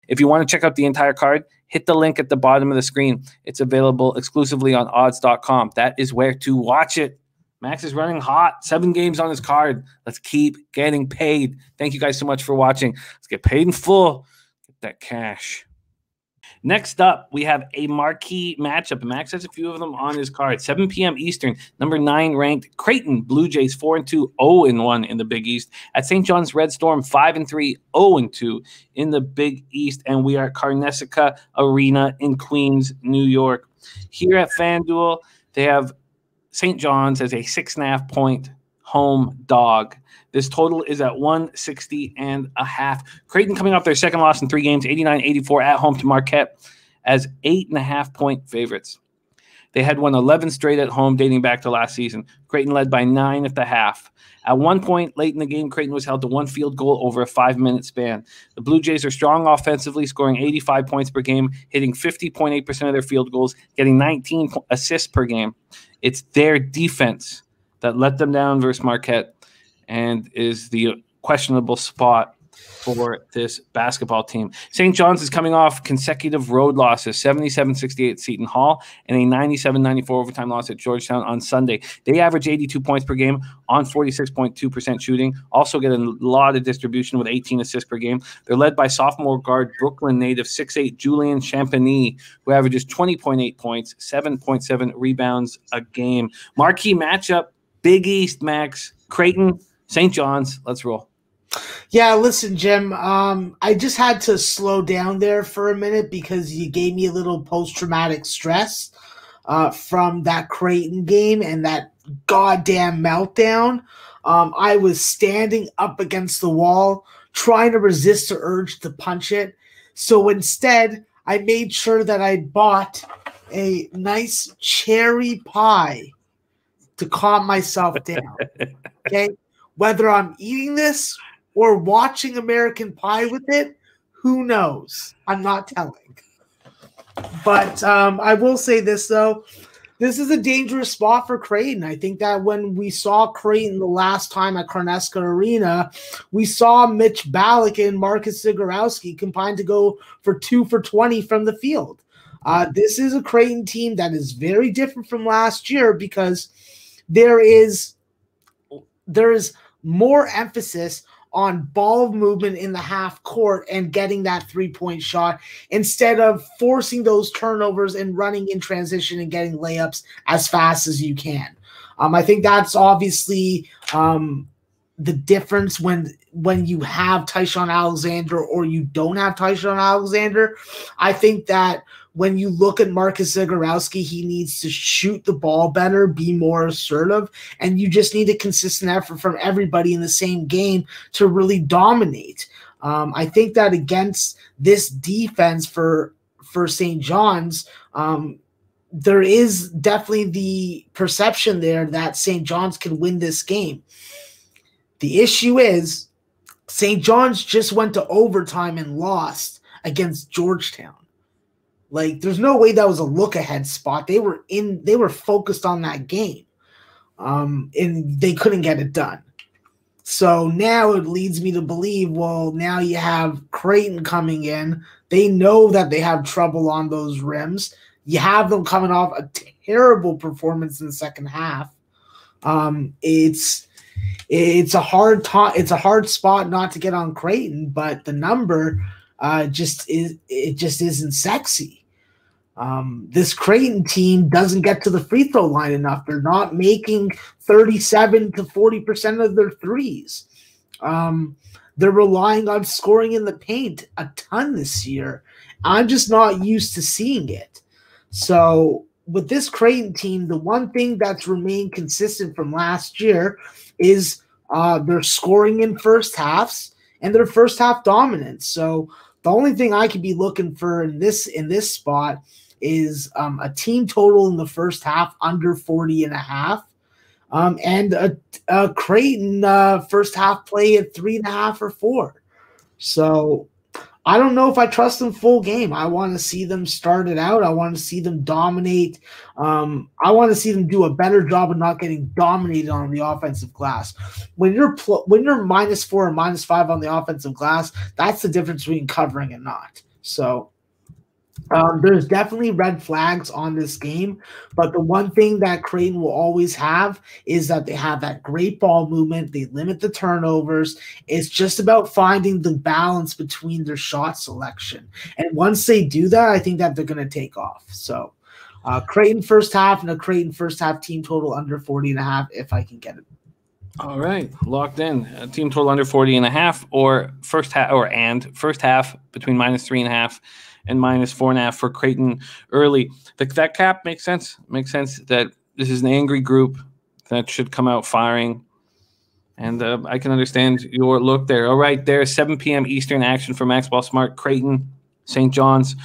If you want to check out the entire card, hit the link at the bottom of the screen. It's available exclusively on odds.com. That is where to watch it. Max is running hot. 7 games on his card. Let's keep getting paid. Thank you guys so much for watching. Let's get paid in full. Get that cash. Next up, we have a marquee matchup. Max has a few of them on his card. 7 p.m. Eastern, number 9 ranked Creighton Blue Jays 4-2, 0-1 in the Big East. At St. John's Red Storm 5-3, 0-2 in the Big East. And we are at Carnesecca Arena in Queens, New York. Here at FanDuel, they have St. John's as a 6.5-point home dog. This total is at 160.5. Creighton coming off their second loss in 3 games, 89-84 at home to Marquette as 8.5-point favorites. They had won 11 straight at home dating back to last season. Creighton led by 9 at the half. At one point late in the game, Creighton was held to 1 field goal over a 5-minute span. The Blue Jays are strong offensively, scoring 85 points per game, hitting 50.8% of their field goals, getting 19 assists per game. It's their defense that let them down versus Marquette and is the questionable spot for this basketball team. St. John's is coming off consecutive road losses, 77-68 at Seton Hall and a 97-94 overtime loss at Georgetown on Sunday. They average 82 points per game on 46.2% shooting, also get a lot of distribution with 18 assists per game. They're led by sophomore guard Brooklyn native 6'8 Julian Champagny, who averages 20.8 points, 7.7 rebounds a game. Marquee matchup, Big East, Max, Creighton, St. John's. Let's roll. Yeah, listen, Jim, I just had to slow down there for a minute because you gave me a little post-traumatic stress from that Creighton game and that goddamn meltdown. I was standing up against the wall trying to resist the urge to punch it. So instead, I made sure that I bought a nice cherry pie to calm myself down. Okay? Whether I'm eating this or watching American Pie with it, who knows? I'm not telling. But I will say this, though. This is a dangerous spot for Creighton. I think that when we saw Creighton the last time at Carnesecca Arena, we saw Mitch Ballack and Marcus Zagorowski combined to go for 2 for 20 from the field. This is a Creighton team that is very different from last year because there is more emphasis on ball movement in the half court and getting that 3-point shot instead of forcing those turnovers and running in transition and getting layups as fast as you can. I think that's obviously the difference when you have Tyshawn Alexander or you don't have Tyshawn Alexander. I think that when you look at Marcus Zagorowski, he needs to shoot the ball better, be more assertive, and you just need a consistent effort from everybody in the same game to really dominate. I think that against this defense for St. John's, there is definitely the perception there that St. John's can win this game. The issue is St. John's just went to overtime and lost against Georgetown. Like, there's no way that was a look-ahead spot. They were focused on that game, and they couldn't get it done. So now it leads me to believe, well, now you have Creighton coming in. They know that they have trouble on those rims. You have them coming off a terrible performance in the second half. It's a hard spot not to get on Creighton, but the number just isn't sexy. This Creighton team doesn't get to the free throw line enough. They're not making 37 to 40% of their threes. They're relying on scoring in the paint a ton this year. I'm just not used to seeing it. So with this Creighton team, the one thing that's remained consistent from last year is their scoring in first halves and their first half dominance. So the only thing I could be looking for in this spot is a team total in the first half under 40.5, and a Creighton first half play at 3.5 or 4. So I don't know if I trust them full game. I want to see them start it out. I want to see them dominate. I want to see them do a better job of not getting dominated on the offensive glass. When you're -4 or -5 on the offensive glass, that's the difference between covering and not. So there's definitely red flags on this game, but the one thing that Creighton will always have is that they have that great ball movement. They limit the turnovers. It's just about finding the balance between their shot selection. And once they do that, I think that they're going to take off. So Creighton first half and a Creighton first half team total under 40.5 if I can get it. All right, locked in. Team total under 40.5 or first half between -3.5 and -4.5 for Creighton early. That cap makes sense. Makes sense that this is an angry group that should come out firing. And I can understand your look there. All right, there's 7 p.m. Eastern action for Max Ball Smart, Creighton, St. John's.